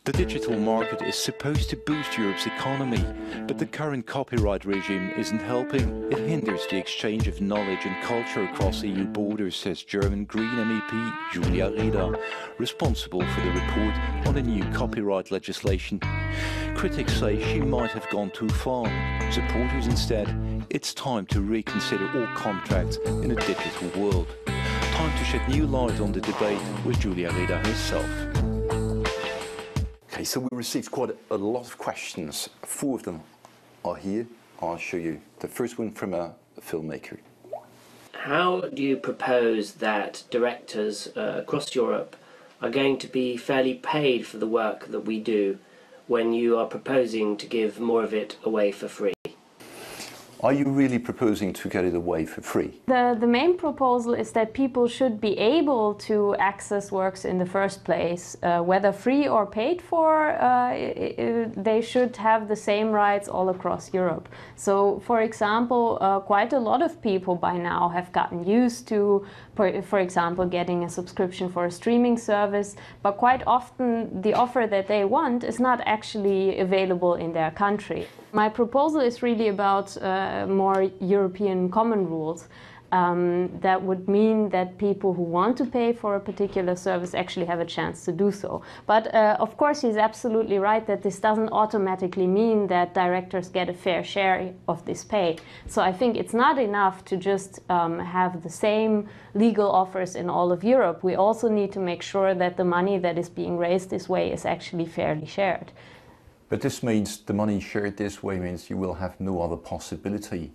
The digital market is supposed to boost Europe's economy, but the current copyright regime isn't helping. It hinders the exchange of knowledge and culture across EU borders, says German Green MEP Julia Reda, responsible for the report on the new copyright legislation. Critics say she might have gone too far. Supporters instead, it's time to reconsider all contracts in a digital world. Time to shed new light on the debate with Julia Reda herself. Okay, so we received quite a lot of questions. 4 of them are here. I'll show you. The first one from a filmmaker. How do you propose that directors across Europe are going to be fairly paid for the work that we do when you are proposing to give more of it away for free? Are you really proposing to get it away for free? The main proposal is that people should be able to access works in the first place, whether free or paid for. They should have the same rights all across Europe. So, for example, quite a lot of people by now have gotten used to, for example, getting a subscription for a streaming service, but quite often the offer that they want is not actually available in their country. My proposal is really about more European common rules. That would mean that people who want to pay for a particular service actually have a chance to do so. But of course he's absolutely right that this doesn't automatically mean that directors get a fair share of this pay. So I think it's not enough to just have the same legal offers in all of Europe. We also need to make sure that the money that is being raised this way is actually fairly shared. But this means the money shared this way means you will have no other possibility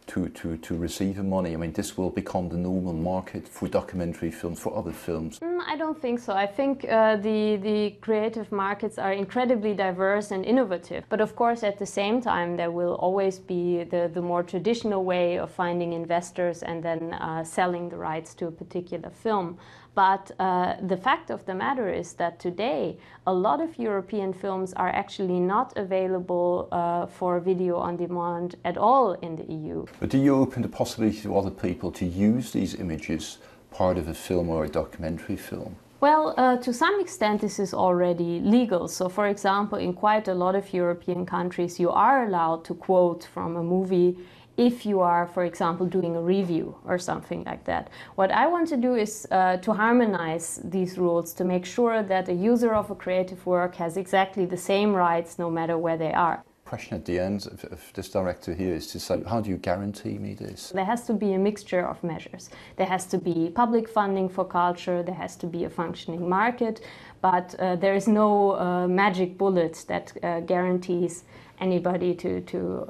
to receive the money. I mean, this will become the normal market for documentary films, for other films. I don't think so. I think the creative markets are incredibly diverse and innovative. But of course, at the same time, there will always be the more traditional way of finding investors and then selling the rights to a particular film. But the fact of the matter is that today, a lot of European films are actually not available for video on demand at all in the EU. But do you open the possibility to other people to use these images part of a film or a documentary film? Well, to some extent this is already legal. So, for example, in quite a lot of European countries you are allowed to quote from a movie if you are, for example, doing a review or something like that. What I want to do is to harmonize these rules to make sure that a user of a creative work has exactly the same rights no matter where they are. Question at the end of this director here is to say, how do you guarantee me this? There has to be a mixture of measures. There has to be public funding for culture, there has to be a functioning market, but there is no magic bullet that guarantees anybody to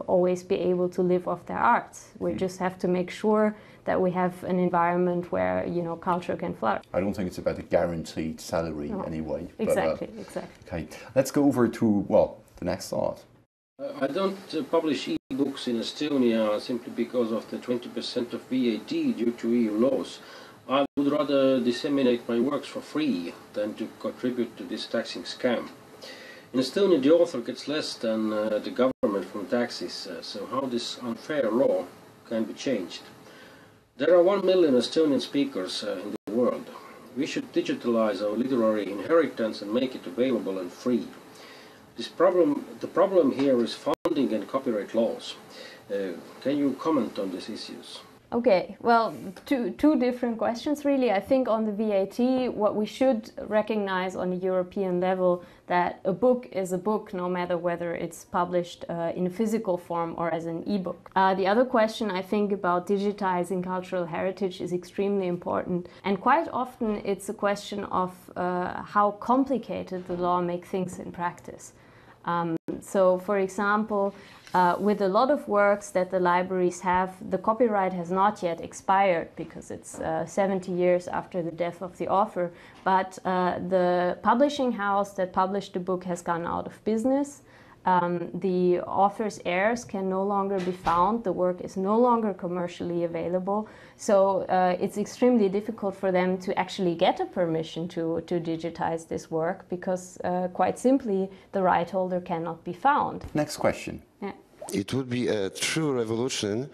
always be able to live off their arts. We just have to make sure that we have an environment where, you know, culture can flourish. I don't think it's about a guaranteed salary anyway. Exactly, but, exactly. Okay, let's go over to, well, the next thought. I don't publish e-books in Estonia simply because of the 20% of VAT due to EU laws. I would rather disseminate my works for free than to contribute to this taxing scam. In Estonia, the author gets less than the government from taxes, so how this unfair law can be changed? There are 1 million Estonian speakers in the world. We should digitalize our literary inheritance and make it available and free. The problem here is funding and copyright laws. Can you comment on these issues? Okay, well, two different questions really. I think on the VAT, what we should recognize on a European level that a book is a book no matter whether it's published in a physical form or as an e-book. The other question I think about digitizing cultural heritage is extremely important, and quite often it's a question of how complicated the law makes things in practice. So, for example, with a lot of works that the libraries have, the copyright has not yet expired because it's 70 years after the death of the author, but the publishing house that published the book has gone out of business. The author's heirs can no longer be found, the work is no longer commercially available, so it's extremely difficult for them to actually get a permission to digitize this work because quite simply the right holder cannot be found. Next question. Yeah. It would be a true revolution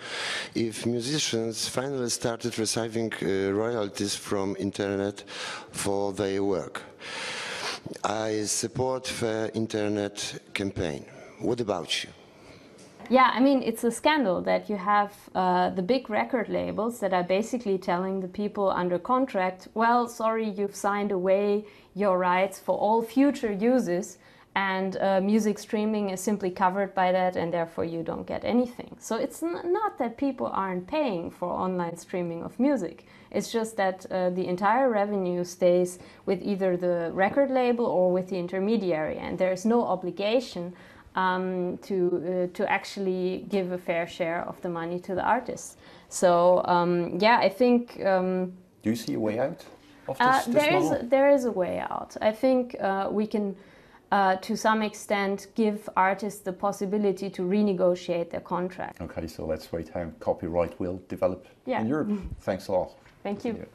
if musicians finally started receiving royalties from internet for their work. I support the internet campaign. What about you? Yeah, I mean, it's a scandal that you have the big record labels that are basically telling the people under contract, well, sorry, you've signed away your rights for all future uses, and music streaming is simply covered by that, and therefore you don't get anything. So it's not that people aren't paying for online streaming of music. It's just that the entire revenue stays with either the record label or with the intermediary, and there is no obligation to actually give a fair share of the money to the artists. So yeah, I think. Do you see a way out of this model? There is a way out. I think we can, to some extent, give artists the possibility to renegotiate their contract. Okay, so let's wait how copyright will develop in Europe. Thanks a lot. Thank you.